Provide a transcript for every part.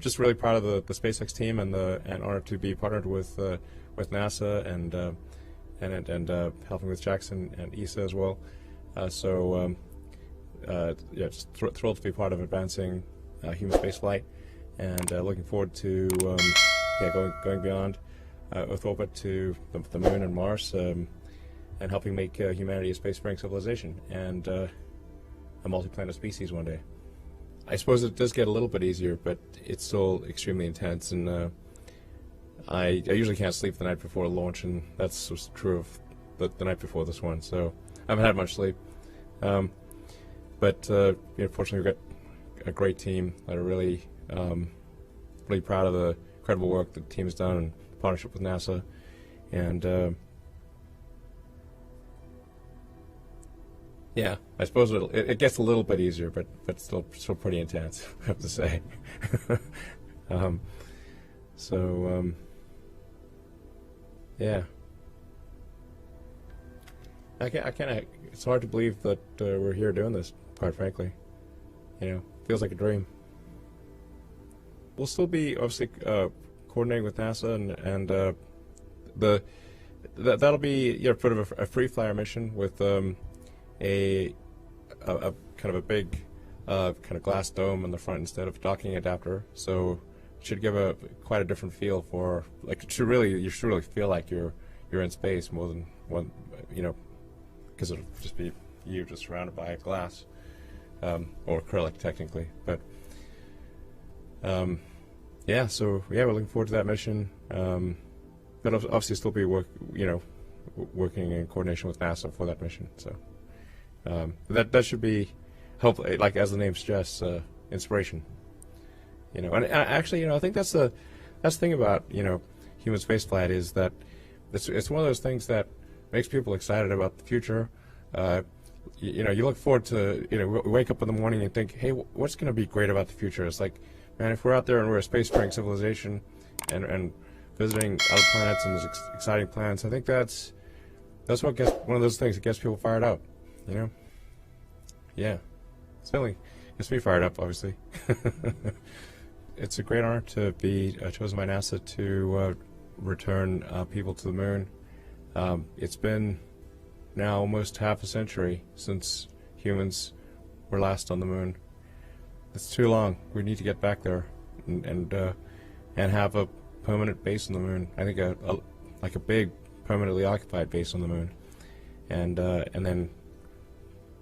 just really proud of the SpaceX team and honored to be partnered with NASA and helping with Jackson and ESA as well. Yeah, just thrilled to be part of advancing human spaceflight, and looking forward to going beyond Earth orbit to the Moon and Mars, and helping make humanity a spacefaring civilization and a multi-planet species one day. I suppose it does get a little bit easier, but it's still extremely intense, and I usually can't sleep the night before launch, and that's true of the night before this one, so I haven't had much sleep. But fortunately, we've got a great team that are really proud of the incredible work the team has done in partnership with NASA, and yeah, I suppose it gets a little bit easier, but still pretty intense, I have to say. Yeah. It's hard to believe that we're here doing this, quite frankly. Feels like a dream. We'll still be obviously coordinating with NASA, and that'll be sort of a free flyer mission with a kind of a big kind of glass dome in the front instead of docking adapter. So it should give quite a different feel for, like, you should really feel like you're in space more than one, because it'll just be you just surrounded by glass, or acrylic technically. But yeah, so yeah, we're looking forward to that mission. But obviously still be working in coordination with NASA for that mission. So that should be, hopefully, like as the name suggests, inspiration. And actually, I think that's the thing about human spaceflight, is that it's one of those things that makes people excited about the future. You look forward to, wake up in the morning and think, hey, what's going to be great about the future? It's like, man, if we're out there and we're a spacefaring civilization and visiting other planets and there's exciting plans, I think that's what gets, one of those things that gets people fired up. Yeah, certainly gets me fired up, obviously. It's a great honor to be chosen by NASA to return people to the moon. It's been now almost half a century since humans were last on the moon. It's too long. We need to get back there and have a permanent base on the moon. I think like a big permanently occupied base on the moon, and then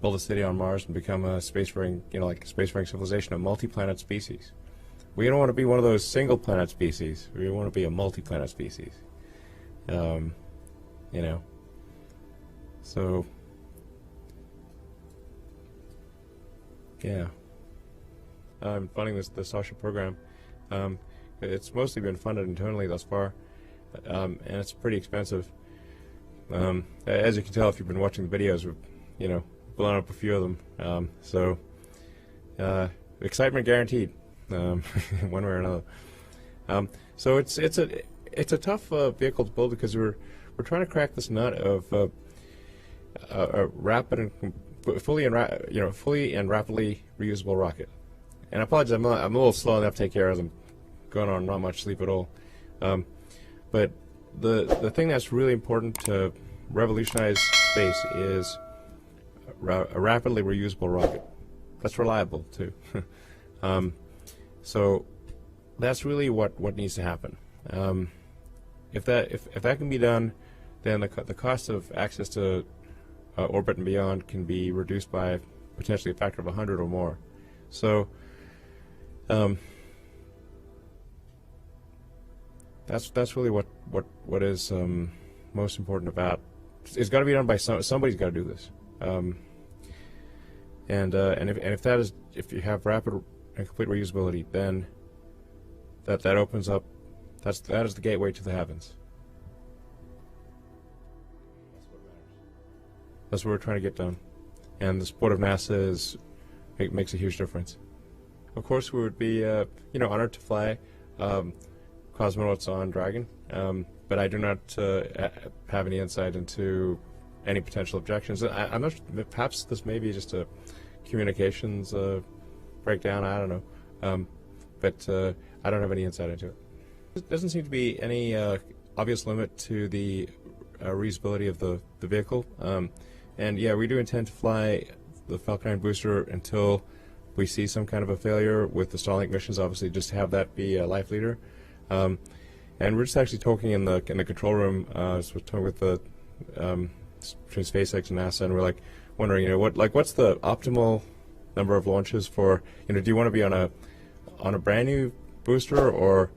build a city on Mars and become a spacefaring, like a spacefaring civilization, a multi-planet species. We don't want to be one of those single-planet species. We want to be a multi-planet species. So yeah, I'm funding the Starship program. It's mostly been funded internally thus far, and it's pretty expensive. As you can tell if you've been watching the videos, we've blown up a few of them. So excitement guaranteed, one way or another. So it's a tough vehicle to build, because we're trying to crack this nut of a rapid and fully and rapidly reusable rocket. And I apologize, I'm a little slow on the uptake here as I'm going on not much sleep at all. But the thing that's really important to revolutionize space is a rapidly reusable rocket that's reliable too. So that's really what needs to happen. If that can be done, then the cost of access to orbit and beyond can be reduced by potentially a factor of 100 or more. So that's really what is most important about. It's got to be done by somebody's got to do this. And if you have rapid and complete reusability, then that opens up. That is the gateway to the heavens. That's what we're trying to get done, and the support of NASA makes a huge difference. Of course, we would be honored to fly cosmonauts on Dragon, but I do not have any insight into any potential objections. I'm not. Perhaps this may be just a communications breakdown. I don't know, but I don't have any insight into it. There doesn't seem to be any obvious limit to the reusability of the vehicle. And yeah, we do intend to fly the Falcon 9 booster until we see some kind of a failure with the Starlink missions, obviously, just to have that be a life leader. And we're just actually talking in the control room. So we're talking with the between SpaceX and NASA, and we're like wondering, what's the optimal number of launches for, do you want to be on a brand new booster, or,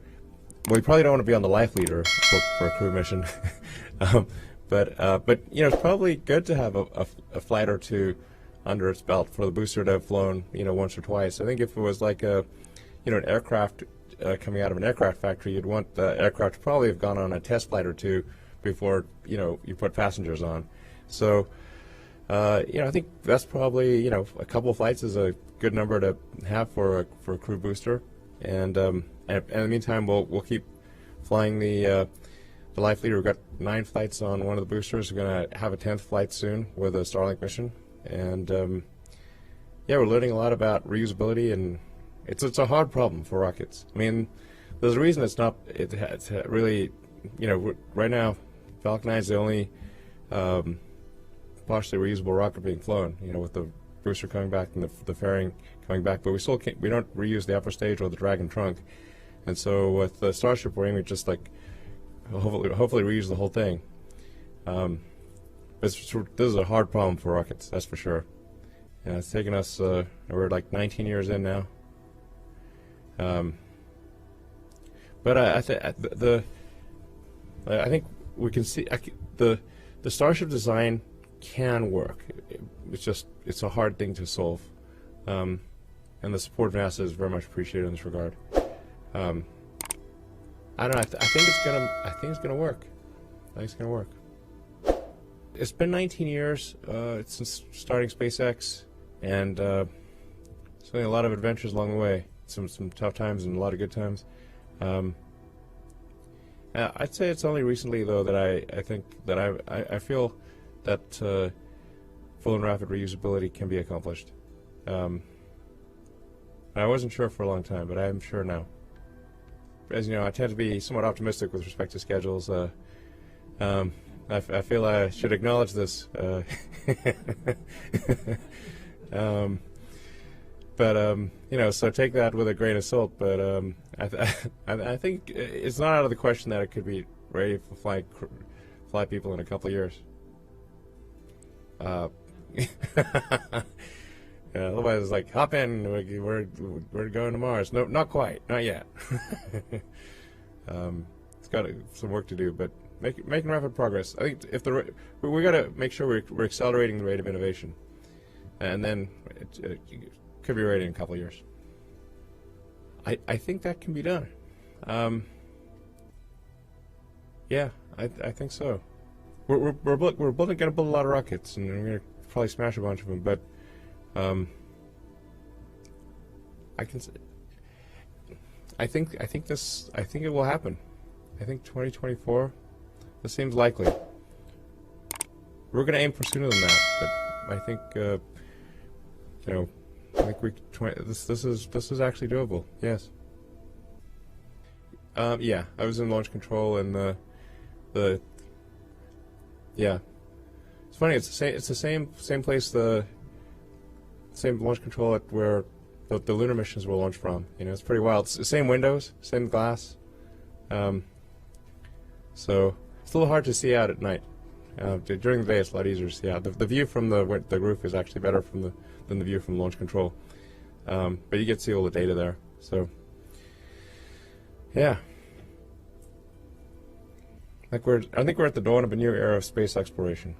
well, you probably don't want to be on the life leader for a crew mission. But it's probably good to have a flight or two under its belt for the booster to have flown, once or twice. I think if it was like an aircraft coming out of an aircraft factory, you'd want the aircraft to probably have gone on a test flight or two before, you put passengers on. So, I think that's probably, a couple of flights is a good number to have for a crew booster. And in the meantime, we'll keep flying the life leader. We've got 9 flights on one of the boosters. We're going to have a 10th flight soon with a Starlink mission. And we're learning a lot about reusability, and it's a hard problem for rockets. I mean, there's a reason it's really, right now, Falcon 9 is the only partially reusable rocket being flown, with the booster coming back and the fairing coming back, but we don't reuse the upper stage or the Dragon trunk. And so with the Starship, we're aiming just like hopefully reuse the whole thing. This is a hard problem for rockets, that's for sure. And it's taken us, we're like 19 years in now. But I think we can see the Starship design can work. It's a hard thing to solve, and the support of NASA is very much appreciated in this regard. I don't know. I think it's gonna work. I think it's gonna work. It's been 19 years since starting SpaceX, and certainly a lot of adventures along the way. Some tough times and a lot of good times. I'd say it's only recently, though, that I feel that full and rapid reusability can be accomplished. I wasn't sure for a long time, but I am sure now. As you know, I tend to be somewhat optimistic with respect to schedules. I feel I should acknowledge this. So take that with a grain of salt. But I think it's not out of the question that it could be ready for fly people in a couple of years. Otherwise, it's like, hop in. We're going to Mars. No, not quite. Not yet. It's got some work to do, but making rapid progress. I think we got to make sure we're accelerating the rate of innovation, and then it could be ready in a couple of years. I think that can be done. Yeah, I think so. We're going to build a lot of rockets, and we're going to probably smash a bunch of them. But I think it will happen. I think 2024. This seems likely. We're going to aim for sooner than that, but I think this is actually doable. Yes. Yeah, I was in launch control, and yeah. It's funny. It's the same place, the same launch control at where the lunar missions were launched from. It's pretty wild. It's the same windows, same glass. So it's a little hard to see out at night. During the day, it's a lot easier to see out. The view from the roof is actually better than the view from launch control. But you get to see all the data there. So yeah, I think we're at the dawn of a new era of space exploration.